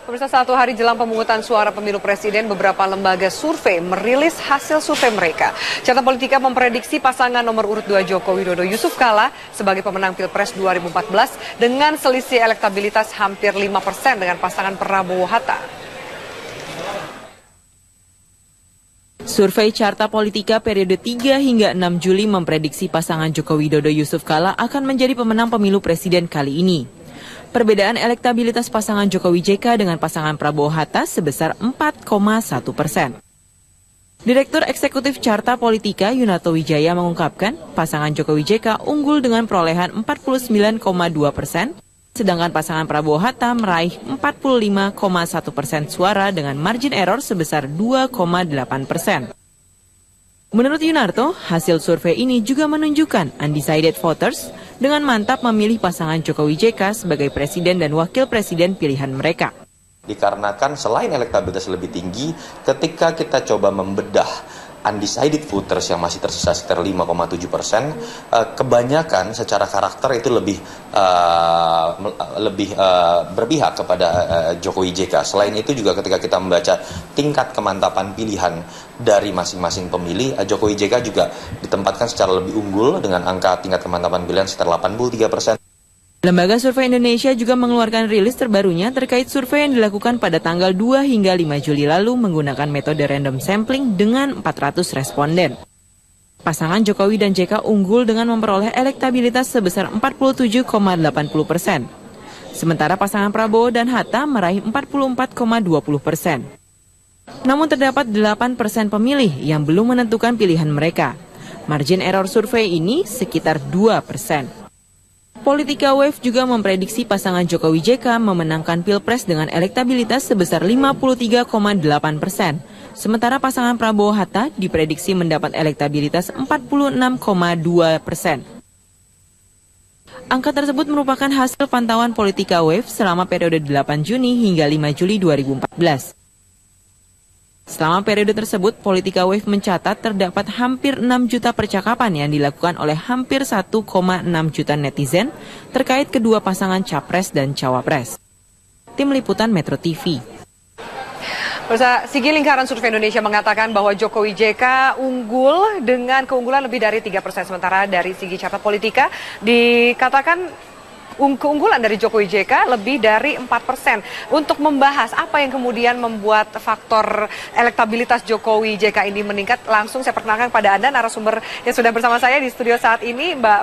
Pemirsa, satu hari jelang pemungutan suara pemilu presiden, beberapa lembaga survei merilis hasil survei mereka. Carta Politika memprediksi pasangan nomor urut 2 Joko Widodo Yusuf Kala sebagai pemenang Pilpres 2014 dengan selisih elektabilitas hampir 5% dengan pasangan Prabowo Hatta. Survei Carta Politika periode 3 hingga 6 Juli memprediksi pasangan Joko Widodo Yusuf Kala akan menjadi pemenang pemilu presiden kali ini. Perbedaan elektabilitas pasangan Jokowi JK dengan pasangan Prabowo Hatta sebesar 4,1%. Direktur Eksekutif Carta Politika Yunarto Wijaya mengungkapkan pasangan Jokowi JK unggul dengan perolehan 49,2%, sedangkan pasangan Prabowo Hatta meraih 45,1% suara dengan margin error sebesar 2,8%. Menurut Yunarto, hasil survei ini juga menunjukkan undecided voters dengan mantap memilih pasangan Jokowi JK sebagai presiden dan wakil presiden pilihan mereka. Dikarenakan selain elektabilitas lebih tinggi, ketika kita coba membedah undecided voters yang masih tersisa sekitar 5,7%, kebanyakan secara karakter itu lebih berpihak kepada Jokowi JK. Selain itu juga ketika kita membaca tingkat kemantapan pilihan dari masing-masing pemilih, Jokowi JK juga ditempatkan secara lebih unggul dengan angka tingkat kemantapan pilihan sekitar 83%. Lembaga Survei Indonesia juga mengeluarkan rilis terbarunya terkait survei yang dilakukan pada tanggal 2 hingga 5 Juli lalu menggunakan metode random sampling dengan 400 responden. Pasangan Jokowi dan JK unggul dengan memperoleh elektabilitas sebesar 47,80%. Sementara pasangan Prabowo dan Hatta meraih 44,20%. Namun terdapat 8% pemilih yang belum menentukan pilihan mereka. Margin error survei ini sekitar 2%. Politika Wave juga memprediksi pasangan Jokowi JK memenangkan Pilpres dengan elektabilitas sebesar 53,8%. Sementara pasangan Prabowo Hatta diprediksi mendapat elektabilitas 46,2%. Angka tersebut merupakan hasil pantauan Politika Wave selama periode 8 Juni hingga 5 Juli 2014. Selama periode tersebut, Politika Wave mencatat terdapat hampir 6 juta percakapan yang dilakukan oleh hampir 1,6 juta netizen terkait kedua pasangan Capres dan Cawapres. Tim Liputan Metro TV. Sigi Lingkaran Survei Indonesia mengatakan bahwa Jokowi JK unggul dengan keunggulan lebih dari 3%. Sementara dari segi Carta Politika dikatakan keunggulan dari Jokowi JK lebih dari 4%. Untuk membahas apa yang kemudian membuat faktor elektabilitas Jokowi JK ini meningkat, langsung saya perkenalkan pada Anda narasumber yang sudah bersama saya di studio saat ini, Mbak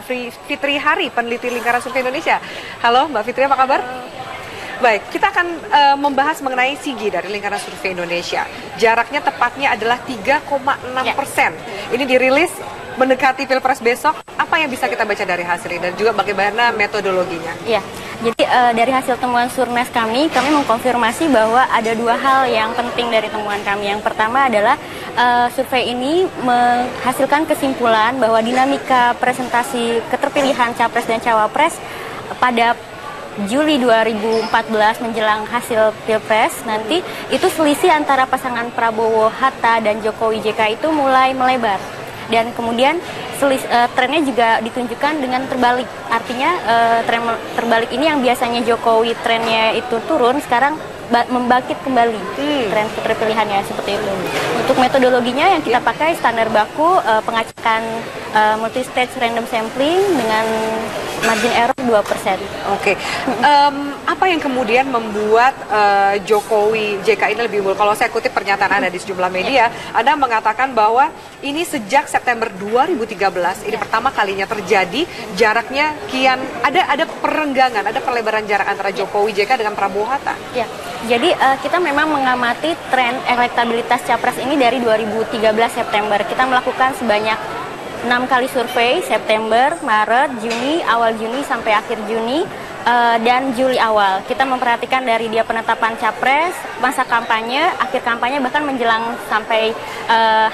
Fitri Hari, peneliti Lingkaran Survei Indonesia. Halo Mbak Fitri, apa kabar? Baik, kita akan membahas mengenai Sigi dari Lingkaran Survei Indonesia. Jaraknya tepatnya adalah 3,6%. Ini dirilis mendekati Pilpres besok. Apa yang bisa kita baca dari hasil ini dan juga bagaimana metodologinya? Ya, jadi dari hasil temuan Surnes kami mengkonfirmasi bahwa ada dua hal yang penting dari temuan kami. Yang pertama adalah survei ini menghasilkan kesimpulan bahwa dinamika presentasi keterpilihan Capres dan Cawapres pada Juli 2014 menjelang hasil Pilpres nanti itu selisih antara pasangan Prabowo Hatta dan Jokowi JK itu mulai melebar. Dan kemudian trennya juga ditunjukkan dengan terbalik. Artinya tren terbalik ini yang biasanya Jokowi trennya itu turun, sekarang membangkit kembali tren keterpilihannya seperti itu. Untuk metodologinya yang kita pakai standar baku pengacakan multi-stage random sampling dengan margin error 2%. Oke. Apa yang kemudian membuat Jokowi JK ini lebih unggul? Kalau saya kutip pernyataan Anda di sejumlah media, Anda mengatakan bahwa ini sejak September 2013 ini pertama kalinya terjadi, jaraknya kian ada perenggangan, ada perlebaran jarak antara Jokowi JK dengan Prabowo Hatta. Ya. Jadi kita memang mengamati tren elektabilitas Capres ini dari 2013 September. Kita melakukan sebanyak 6 kali survei, September, Maret, Juni, awal Juni sampai akhir Juni, dan Juli awal. Kita memperhatikan dari dia penetapan Capres, masa kampanye, akhir kampanye, bahkan menjelang sampai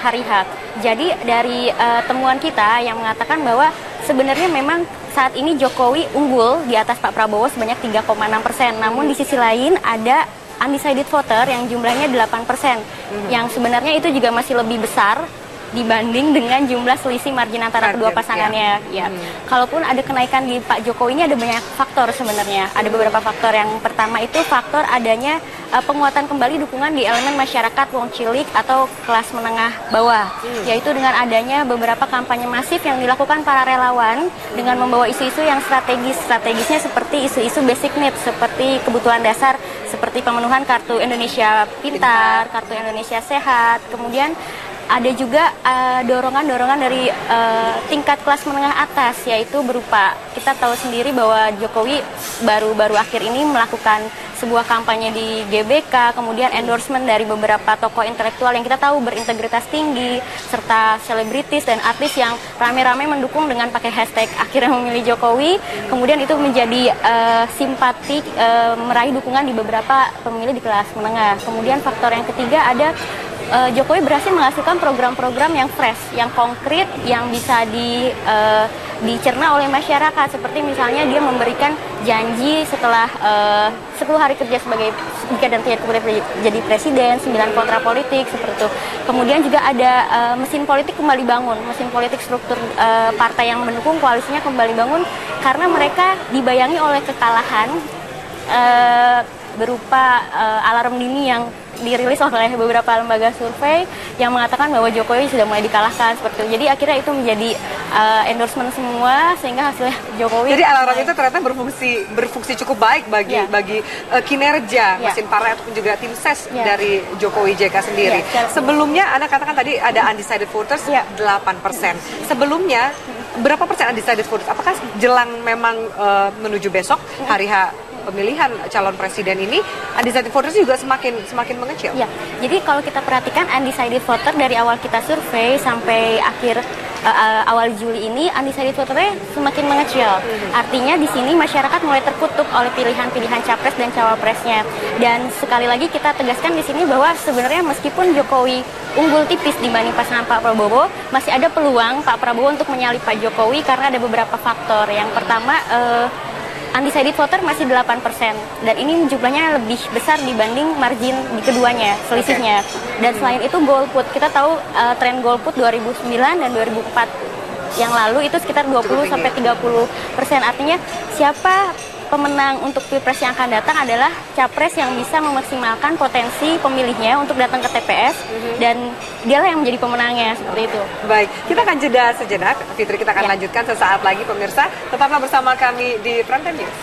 hari H. Jadi dari temuan kita yang mengatakan bahwa sebenarnya memang saat ini Jokowi unggul di atas Pak Prabowo sebanyak 3,6%. Namun di sisi lain ada undecided voter yang jumlahnya 8%. Yang sebenarnya itu juga masih lebih besar dibanding dengan jumlah selisih margin antara kedua pasangannya. Ya. Kalaupun ada kenaikan di Pak Jokowi ini ada banyak faktor sebenarnya. Ada beberapa faktor. Yang pertama itu faktor adanya penguatan kembali dukungan di elemen masyarakat wong cilik atau kelas menengah bawah. Yaitu dengan adanya beberapa kampanye masif yang dilakukan para relawan dengan membawa isu-isu yang strategis. Strategisnya seperti isu-isu basic needs, seperti kebutuhan dasar, seperti pemenuhan kartu Indonesia Pintar, kartu Indonesia Sehat. Kemudian ada juga dorongan-dorongan dari tingkat kelas menengah atas, yaitu berupa, kita tahu sendiri bahwa Jokowi baru-baru akhir ini melakukan sebuah kampanye di GBK, kemudian endorsement dari beberapa tokoh intelektual yang kita tahu berintegritas tinggi, serta selebritis dan artis yang rame-rame mendukung dengan pakai hashtag akhirnya memilih Jokowi. Kemudian itu menjadi simpati, meraih dukungan di beberapa pemilih di kelas menengah. Kemudian faktor yang ketiga ada Jokowi berhasil menghasilkan program-program yang fresh, yang konkret, yang bisa dicerna oleh masyarakat. Seperti misalnya dia memberikan janji setelah 10 hari kerja sebagai jika dan tidak jadi presiden, 9 kontrak politik, seperti itu. Kemudian juga ada mesin politik kembali bangun, mesin politik struktur partai yang mendukung koalisinya kembali bangun karena mereka dibayangi oleh kekalahan berupa alarm dini yang dirilis oleh beberapa lembaga survei yang mengatakan bahwa Jokowi sudah mulai dikalahkan seperti itu. Jadi akhirnya itu menjadi endorsement semua sehingga hasilnya Jokowi. Jadi alarm itu ternyata berfungsi cukup baik bagi kinerja mesin partai ataupun juga tim ses dari Jokowi JK sendiri. Sebelumnya Anda katakan tadi ada undecided voters 8%. Sebelumnya berapa persen undecided voters? Apakah jelang memang menuju besok hari H pemilihan calon presiden ini undecided voters juga semakin mengecil? Ya, jadi kalau kita perhatikan undecided voter dari awal kita survei sampai akhir awal Juli ini undecided voternya semakin mengecil. Artinya di sini masyarakat mulai terkutuk oleh pilihan-pilihan capres dan cawapresnya. Dan sekali lagi kita tegaskan di sini bahwa sebenarnya meskipun Jokowi unggul tipis dibanding pasangan Pak Prabowo, masih ada peluang Pak Prabowo untuk menyalip Pak Jokowi karena ada beberapa faktor. Yang pertama, undecided voter masih 8% dan ini jumlahnya lebih besar dibanding margin di keduanya, selisihnya. Dan selain itu golput, kita tahu tren golput 2009 dan 2004 yang lalu itu sekitar 20-30%. Artinya siapa pemenang untuk Pilpres yang akan datang adalah capres yang bisa memaksimalkan potensi pemilihnya untuk datang ke TPS dan dialah yang menjadi pemenangnya, seperti itu. Baik, kita akan jeda sejenak. Fitri, kita akan lanjutkan sesaat lagi pemirsa. Tetaplah bersama kami di Prime Time News.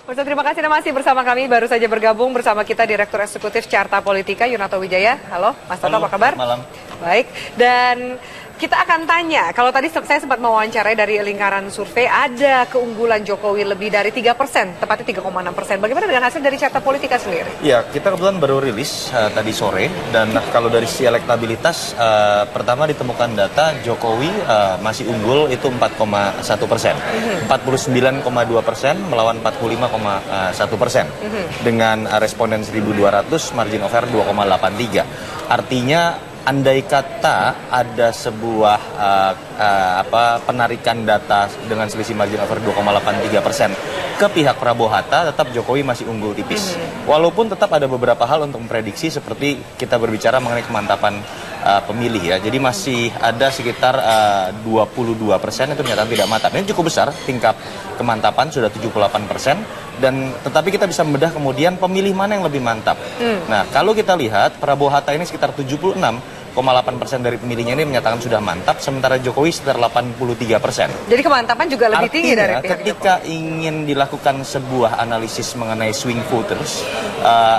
Pemirsa, terima kasih Anda masih bersama kami. Baru saja bergabung bersama kita Direktur Eksekutif Carta Politika Yunato Wijaya. Halo, Mas Toto, apa kabar? Malam. Baik, dan kita akan tanya, kalau tadi saya sempat mewawancarai dari lingkaran survei, ada keunggulan Jokowi lebih dari 3%, tepatnya 3,6%. Bagaimana dengan hasil dari Carta Politika sendiri? Ya, kita kebetulan baru rilis tadi sore, dan kalau dari sisi elektabilitas, pertama ditemukan data Jokowi masih unggul itu 4,1%, 49,2% melawan 45,1%, dengan responden 1.200, margin of error 2,83. Artinya andai kata ada sebuah penarikan data dengan selisih margin over 2,83% ke pihak Prabowo Hatta, tetap Jokowi masih unggul tipis. Walaupun tetap ada beberapa hal untuk memprediksi seperti kita berbicara mengenai kemantapan pemilih ya. Jadi masih ada sekitar 22% itu ternyata tidak mantap. Ini cukup besar, tingkat kemantapan sudah 78%. Dan tetapi kita bisa membedah kemudian pemilih mana yang lebih mantap. Nah, kalau kita lihat Prabowo Hatta ini sekitar 76,8% dari pemilihnya ini menyatakan sudah mantap, sementara Jokowi sekitar 83%. Jadi kemantapan juga lebih tinggi dari pihak ketika Jokowi ingin dilakukan sebuah analisis mengenai swing voters,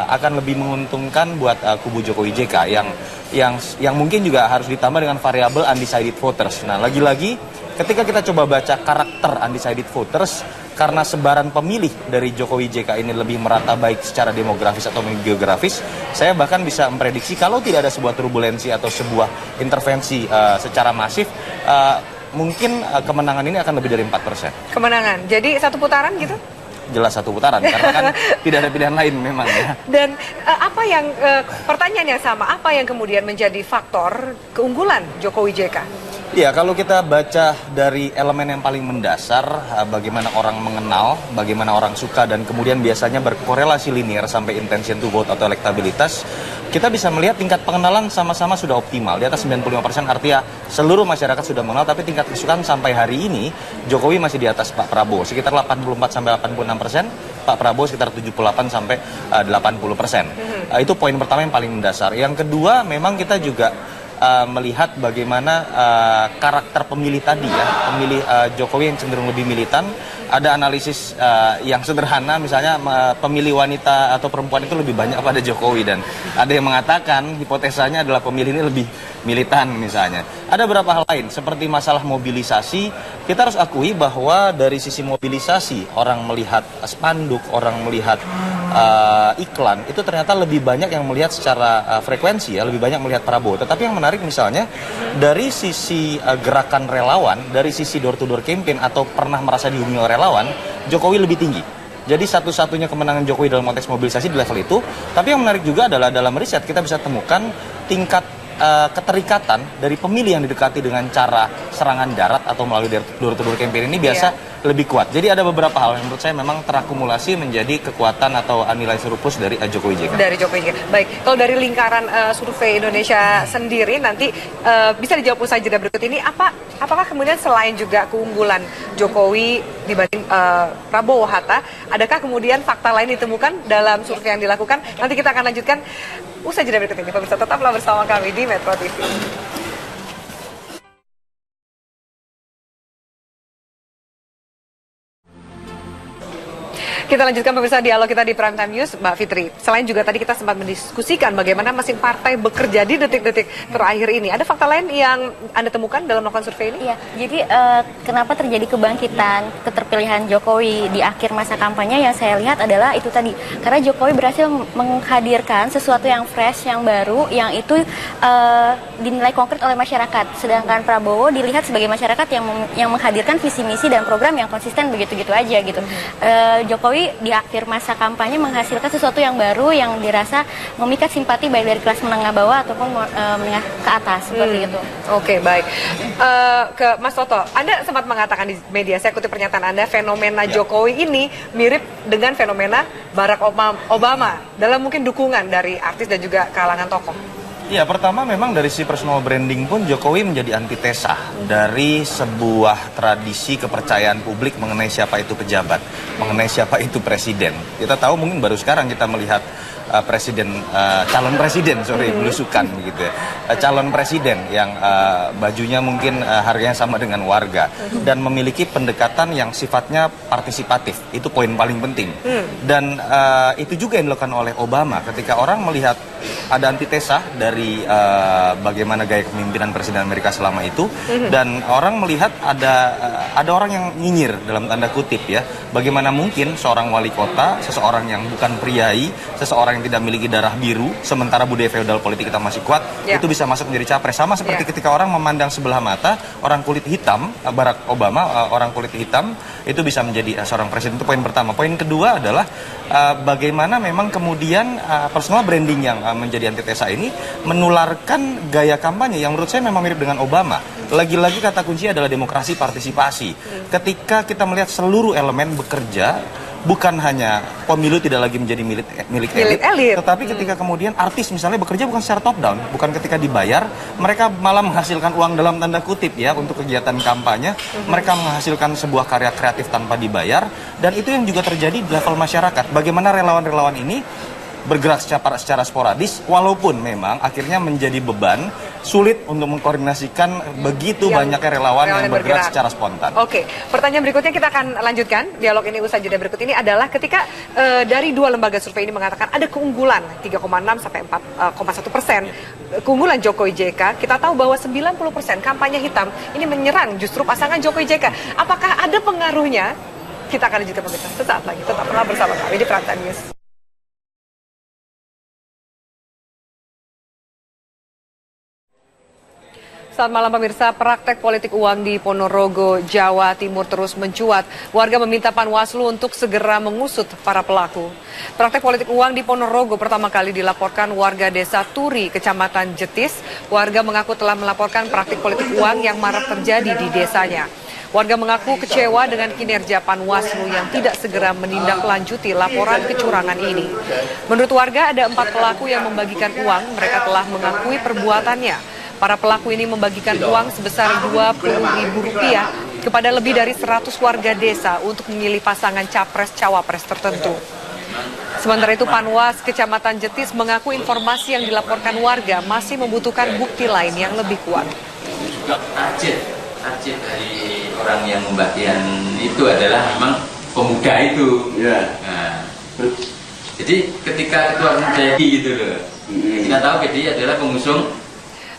akan lebih menguntungkan buat kubu Jokowi JK yang mungkin juga harus ditambah dengan variabel undecided voters. Nah, lagi-lagi ketika kita coba baca karakter undecided voters, karena sebaran pemilih dari Jokowi JK ini lebih merata baik secara demografis atau geografis, saya bahkan bisa memprediksi kalau tidak ada sebuah turbulensi atau sebuah intervensi secara masif, mungkin kemenangan ini akan lebih dari 4%. Kemenangan, jadi satu putaran gitu? Jelas satu putaran, karena kan tidak ada pilihan lain memang ya. Dan apa yang, pertanyaan yang sama, apa yang kemudian menjadi faktor keunggulan Jokowi JK? Ya, kalau kita baca dari elemen yang paling mendasar, bagaimana orang mengenal, bagaimana orang suka, dan kemudian biasanya berkorelasi linear sampai intention to vote atau elektabilitas, kita bisa melihat tingkat pengenalan sama-sama sudah optimal. Di atas 95% artinya seluruh masyarakat sudah mengenal, tapi tingkat kesukaan sampai hari ini, Jokowi masih di atas Pak Prabowo, sekitar 84-86%, Pak Prabowo sekitar 78 sampai 80%. Itu poin pertama yang paling mendasar. Yang kedua, memang kita juga melihat bagaimana karakter pemilih tadi ya, pemilih Jokowi yang cenderung lebih militan. Ada analisis yang sederhana, misalnya pemilih wanita atau perempuan itu lebih banyak pada Jokowi, dan ada yang mengatakan hipotesanya adalah pemilih ini lebih militan misalnya. Ada beberapa hal lain seperti masalah mobilisasi. Kita harus akui bahwa dari sisi mobilisasi, orang melihat spanduk, orang melihat iklan, itu ternyata lebih banyak yang melihat secara frekuensi ya, lebih banyak melihat Prabowo. Tetapi yang menarik misalnya dari sisi gerakan relawan, dari sisi door to door campaign atau pernah merasa dihubungi oleh relawan, Jokowi lebih tinggi. Jadi satu-satunya kemenangan Jokowi dalam konteks mobilisasi di level itu. Tapi yang menarik juga adalah dalam riset kita bisa temukan tingkat keterikatan dari pemilih yang didekati dengan cara serangan darat atau melalui door to door campaign ini biasa lebih kuat. Jadi ada beberapa hal yang menurut saya memang terakumulasi menjadi kekuatan atau nilai surplus dari Jokowi JK. Dari Jokowi JK. Baik, kalau dari lingkaran survei Indonesia sendiri nanti bisa dijawab usai jeda berikut ini, apakah kemudian selain juga keunggulan Jokowi dibanding Prabowo Hatta, adakah kemudian fakta lain ditemukan dalam survei yang dilakukan? Nanti kita akan lanjutkan usai jeda berikut ini. Pemirsa, tetaplah bersama kami di Metro TV. Kita lanjutkan pemirsa dialog kita di Prime Time News, Mbak Fitri. Selain juga tadi kita sempat mendiskusikan bagaimana masing partai bekerja di detik-detik terakhir ini. Ada fakta lain yang Anda temukan dalam melakukan survei ini? Iya, jadi kenapa terjadi kebangkitan keterpilihan Jokowi di akhir masa kampanye yang saya lihat adalah itu tadi. Karena Jokowi berhasil menghadirkan sesuatu yang fresh, yang baru, yang itu dinilai konkret oleh masyarakat. Sedangkan Prabowo dilihat sebagai masyarakat yang menghadirkan visi misi dan program yang konsisten begitu-gitu aja gitu. Jokowi di akhir masa kampanye menghasilkan sesuatu yang baru yang dirasa memikat simpati baik dari kelas menengah bawah ataupun menengah ke atas seperti itu. Oke, baik. Ke Mas Toto, Anda sempat mengatakan di media, saya kutip pernyataan Anda, fenomena Jokowi ini mirip dengan fenomena Barack Obama dalam mungkin dukungan dari artis dan juga kalangan tokoh. Ya, pertama memang dari si personal branding pun Jokowi menjadi antitesa dari sebuah tradisi kepercayaan publik mengenai siapa itu pejabat, mengenai siapa itu presiden. Kita tahu mungkin baru sekarang kita melihat calon presiden, belusukan begitu ya. Calon presiden yang bajunya mungkin harganya sama dengan warga dan memiliki pendekatan yang sifatnya partisipatif. Itu poin paling penting. Dan itu juga yang dilakukan oleh Obama ketika orang melihat ada antitesa dari bagaimana gaya kepemimpinan Presiden Amerika selama itu, dan orang melihat ada orang yang nyinyir dalam tanda kutip ya, bagaimana mungkin seorang wali kota, seseorang yang bukan priai, seseorang yang tidak memiliki darah biru, sementara budaya feodal politik kita masih kuat, itu bisa masuk menjadi capres. Sama seperti ketika orang memandang sebelah mata orang kulit hitam, Barack Obama, orang kulit hitam itu bisa menjadi seorang presiden. Itu poin pertama. Poin kedua adalah bagaimana memang kemudian personal branding yang menjadi antitesa ini menularkan gaya kampanye yang menurut saya memang mirip dengan Obama. Lagi-lagi kata kunci adalah demokrasi partisipasi. Ketika kita melihat seluruh elemen bekerja, bukan hanya pemilu tidak lagi menjadi milik elit, tetapi ketika kemudian artis misalnya bekerja bukan secara top down, bukan ketika dibayar, mereka malah menghasilkan uang dalam tanda kutip ya untuk kegiatan kampanye, mereka menghasilkan sebuah karya kreatif tanpa dibayar, dan itu yang juga terjadi di level masyarakat. Bagaimana relawan-relawan ini bergerak secara sporadis, walaupun memang akhirnya menjadi beban, sulit untuk mengkoordinasikan begitu banyaknya relawan yang bergerak secara spontan. Oke, pertanyaan berikutnya kita akan lanjutkan. Dialog ini usai jeda berikut ini adalah ketika dari dua lembaga survei ini mengatakan ada keunggulan 3,6 sampai 4,1%. Keunggulan Jokowi JK, kita tahu bahwa 90% kampanye hitam ini menyerang justru pasangan Jokowi JK. Apakah ada pengaruhnya? Kita akan lanjutkan pemirsa sesaat lagi. Tetaplah bersama kami di Prime Time News. Selamat malam pemirsa, praktek politik uang di Ponorogo, Jawa Timur terus mencuat. Warga meminta Panwaslu untuk segera mengusut para pelaku. Praktek politik uang di Ponorogo pertama kali dilaporkan warga desa Turi, Kecamatan Jetis. Warga mengaku telah melaporkan praktik politik uang yang marak terjadi di desanya. Warga mengaku kecewa dengan kinerja Panwaslu yang tidak segera menindaklanjuti laporan kecurangan ini. Menurut warga ada 4 pelaku yang membagikan uang, mereka telah mengakui perbuatannya. Para pelaku ini membagikan uang sebesar Rp20.000 kepada lebih dari 100 warga desa untuk memilih pasangan capres-cawapres tertentu. Sementara itu Panwas Kecamatan Jetis mengaku informasi yang dilaporkan warga masih membutuhkan bukti lain yang lebih kuat. Target dari orang yang membagian itu adalah memang pemuda itu. Ya. Nah, jadi ketika ketua umum jadi gitu loh, kita tahu dia adalah pengusung.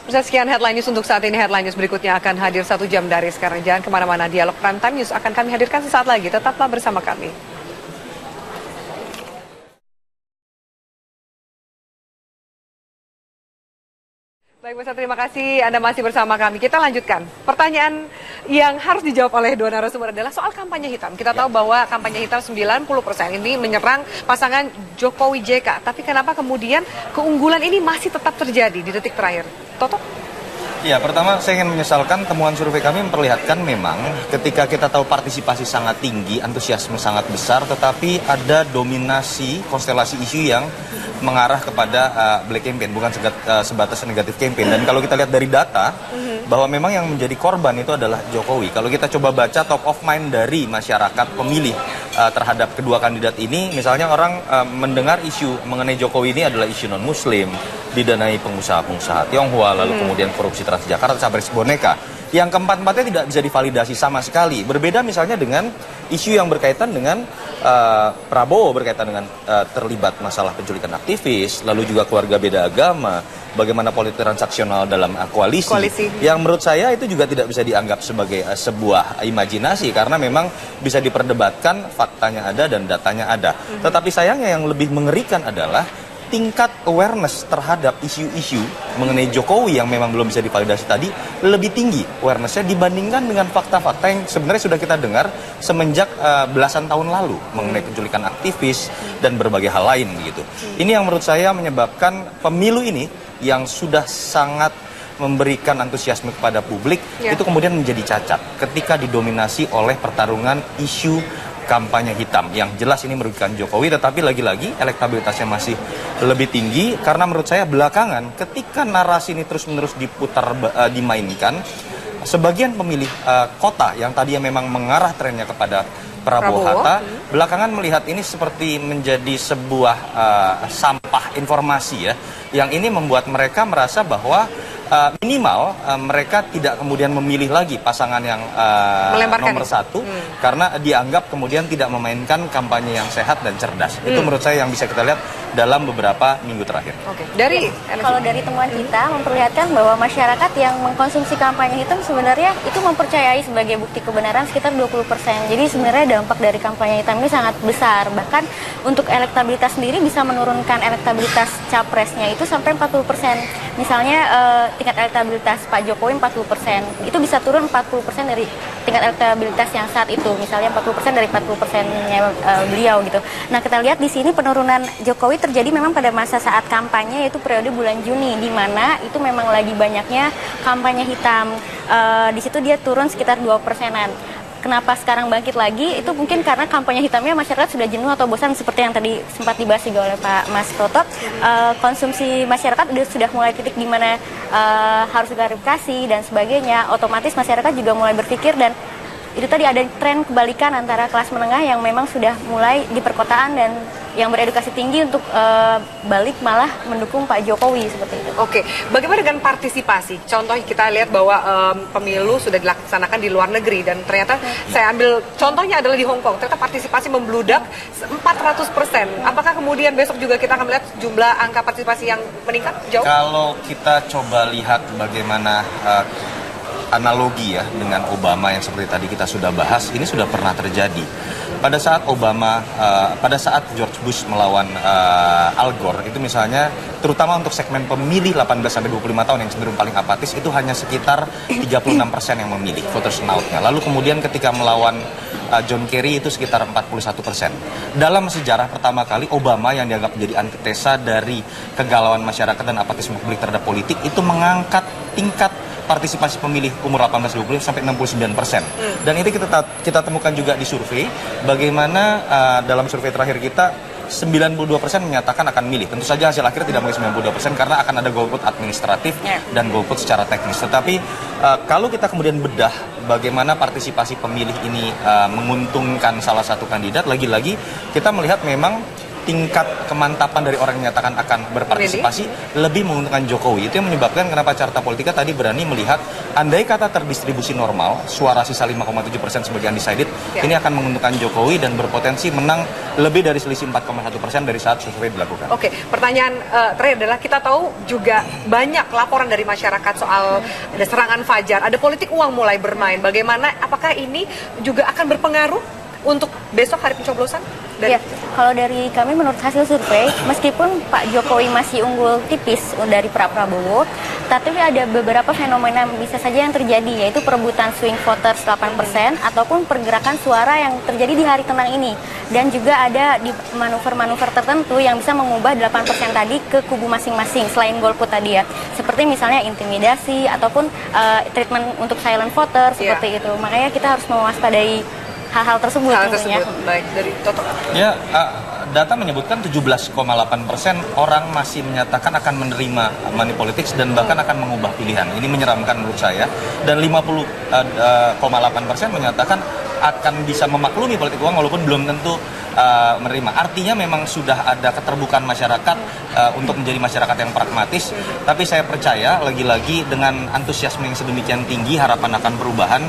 Sekian headline news untuk saat ini. Headline news berikutnya akan hadir 1 jam dari sekarang. Jangan kemana-mana, Dialog Prime Time News akan kami hadirkan sesaat lagi. Tetaplah bersama kami. Baik, Mas, terima kasih Anda masih bersama kami. Kita lanjutkan. Pertanyaan yang harus dijawab oleh dua narasumber adalah soal kampanye hitam. Kita tahu bahwa kampanye hitam 90% ini menyerang pasangan Jokowi JK. Tapi kenapa kemudian keunggulan ini masih tetap terjadi di detik terakhir? Toto? Ya, pertama saya ingin menyesalkan temuan survei kami memperlihatkan memang ketika kita tahu partisipasi sangat tinggi, antusiasme sangat besar, tetapi ada dominasi konstelasi isu yang mengarah kepada black campaign, bukan sebatas negatif campaign. Dan kalau kita lihat dari data, bahwa memang yang menjadi korban itu adalah Jokowi. Kalau kita coba baca top of mind dari masyarakat pemilih terhadap kedua kandidat ini, misalnya orang mendengar isu mengenai Jokowi ini adalah isu non-muslim, didanai pengusaha-pengusaha Tionghoa, lalu kemudian korupsi Transjakarta, Capres boneka. Yang keempat-empatnya tidak bisa divalidasi sama sekali. Berbeda misalnya dengan isu yang berkaitan dengan Prabowo, berkaitan dengan terlibat masalah penculikan aktivis, lalu juga keluarga beda agama, bagaimana politik transaksional dalam koalisi. Yang menurut saya itu juga tidak bisa dianggap sebagai sebuah imajinasi, karena memang bisa diperdebatkan, faktanya ada dan datanya ada. Tetapi sayangnya yang lebih mengerikan adalah tingkat awareness terhadap isu-isu mengenai Jokowi yang memang belum bisa divalidasi tadi lebih tinggi awarenessnya dibandingkan dengan fakta-fakta yang sebenarnya sudah kita dengar semenjak belasan tahun lalu mengenai penculikan aktivis dan berbagai hal lain gitu. Ini yang menurut saya menyebabkan pemilu ini yang sudah sangat memberikan antusiasme kepada publik itu kemudian menjadi cacat ketika didominasi oleh pertarungan isu kampanye hitam yang jelas ini merugikan Jokowi, tetapi lagi-lagi elektabilitasnya masih lebih tinggi karena menurut saya belakangan ketika narasi ini terus-menerus dimainkan, sebagian pemilih kota yang tadinya memang mengarah trennya kepada Prabowo Hatta, belakangan melihat ini seperti menjadi sebuah sampah informasi ya, yang ini membuat mereka merasa bahwa minimal mereka tidak kemudian memilih lagi pasangan yang nomor satu karena dianggap kemudian tidak memainkan kampanye yang sehat dan cerdas. Itu menurut saya yang bisa kita lihat dalam beberapa minggu terakhir. Kalau dari temuan kita memperlihatkan bahwa masyarakat yang mengkonsumsi kampanye hitam sebenarnya itu mempercayai sebagai bukti kebenaran sekitar 20%. Jadi sebenarnya dampak dari kampanye hitam ini sangat besar. Bahkan untuk elektabilitas sendiri bisa menurunkan elektabilitas capresnya itu sampai 40%. Misalnya tingkat elektabilitas Pak Jokowi 40%, itu bisa turun 40% dari tingkat elektabilitas yang saat itu, misalnya 40% dari 40%-nya beliau gitu. Nah, kita lihat di sini penurunan Jokowi terjadi memang pada masa saat kampanye, yaitu periode bulan Juni, di mana itu memang lagi banyaknya kampanye hitam. Di situ dia turun sekitar 2%-an. Kenapa sekarang bangkit lagi? Itu mungkin karena kampanye hitamnya masyarakat sudah jenuh atau bosan, seperti yang tadi sempat dibahas juga oleh Pak Mas Toto. Konsumsi masyarakat sudah mulai titik di mana harus verifikasi dan sebagainya. Otomatis masyarakat juga mulai berpikir, dan itu tadi ada tren kebalikan antara kelas menengah yang memang sudah mulai di perkotaan dan yang beredukasi tinggi untuk balik malah mendukung Pak Jokowi seperti itu. Oke, bagaimana dengan partisipasi? Contoh kita lihat bahwa pemilu sudah dilaksanakan di luar negeri dan ternyata saya ambil contohnya adalah di Hong Kong. Ternyata partisipasi membludak 400%. Apakah kemudian besok juga kita akan melihat jumlah angka partisipasi yang meningkat jauh? Kalau kita coba lihat bagaimana analogi ya dengan Obama yang seperti tadi kita sudah bahas, ini sudah pernah terjadi. pada saat pada saat George Bush melawan Al Gore, itu misalnya terutama untuk segmen pemilih 18-25 tahun yang cenderung paling apatis, itu hanya sekitar 36% yang memilih, voters turnout-nya. Lalu kemudian ketika melawan John Kerry itu sekitar 41%. Dalam sejarah pertama kali Obama yang dianggap menjadi antitesa dari kegalauan masyarakat dan apatisme publik terhadap politik itu mengangkat tingkat partisipasi pemilih umur 18-20 sampai 69%. Dan itu kita temukan juga di survei, bagaimana dalam survei terakhir kita 92% menyatakan akan milih. Tentu saja hasil akhir tidak mungkin 92% karena akan ada golput administratif dan golput secara teknis. Tetapi kalau kita kemudian bedah bagaimana partisipasi pemilih ini menguntungkan salah satu kandidat, lagi-lagi kita melihat memang tingkat kemantapan dari orang yang menyatakan akan berpartisipasi lebih menguntungkan Jokowi. Itu yang menyebabkan kenapa Carta Politika tadi berani melihat andai kata terdistribusi normal, suara sisa 5,7% sebagai undecided, ini akan menguntungkan Jokowi dan berpotensi menang lebih dari selisih 4,1% dari saat survei dilakukan. Oke, pertanyaan terakhir adalah kita tahu juga banyak laporan dari masyarakat soal ada serangan fajar, ada politik uang mulai bermain. Bagaimana, apakah ini juga akan berpengaruh untuk besok hari pencoblosan? Iya, kalau dari kami menurut hasil survei, meskipun Pak Jokowi masih unggul tipis dari Pak Prabowo, tapi ada beberapa fenomena bisa saja yang terjadi, yaitu perebutan swing voters 8% ataupun pergerakan suara yang terjadi di hari tenang ini. Dan juga ada di manuver-manuver tertentu yang bisa mengubah 8% tadi ke kubu masing-masing selain golput tadi ya. Seperti misalnya intimidasi ataupun treatment untuk silent voter seperti itu. Makanya kita harus mewaspadai hal-hal tersebut tentunya. Baik, dari Toto. Ya, data menyebutkan 17,8% orang masih menyatakan akan menerima money politics dan bahkan akan mengubah pilihan. Ini menyeramkan menurut saya. Dan 50,8% menyatakan akan bisa memaklumi politik uang walaupun belum tentu menerima. Artinya memang sudah ada keterbukaan masyarakat untuk menjadi masyarakat yang pragmatis. Tapi saya percaya lagi-lagi dengan antusiasme yang sedemikian tinggi, harapan akan perubahan,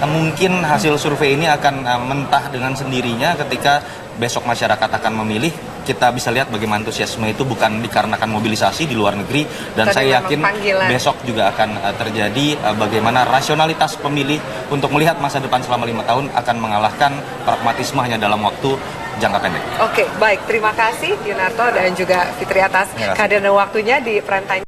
mungkin hasil survei ini akan mentah dengan sendirinya ketika besok masyarakat akan memilih. Kita bisa lihat bagaimana antusiasme itu bukan dikarenakan mobilisasi di luar negeri, dan saya yakin besok juga akan terjadi bagaimana rasionalitas pemilih untuk melihat masa depan selama 5 tahun akan mengalahkan pragmatisme hanya dalam waktu jangka pendek. Oke, baik. Terima kasih Yunarto dan juga Fitri atas kehadiran waktunya di Prime Time.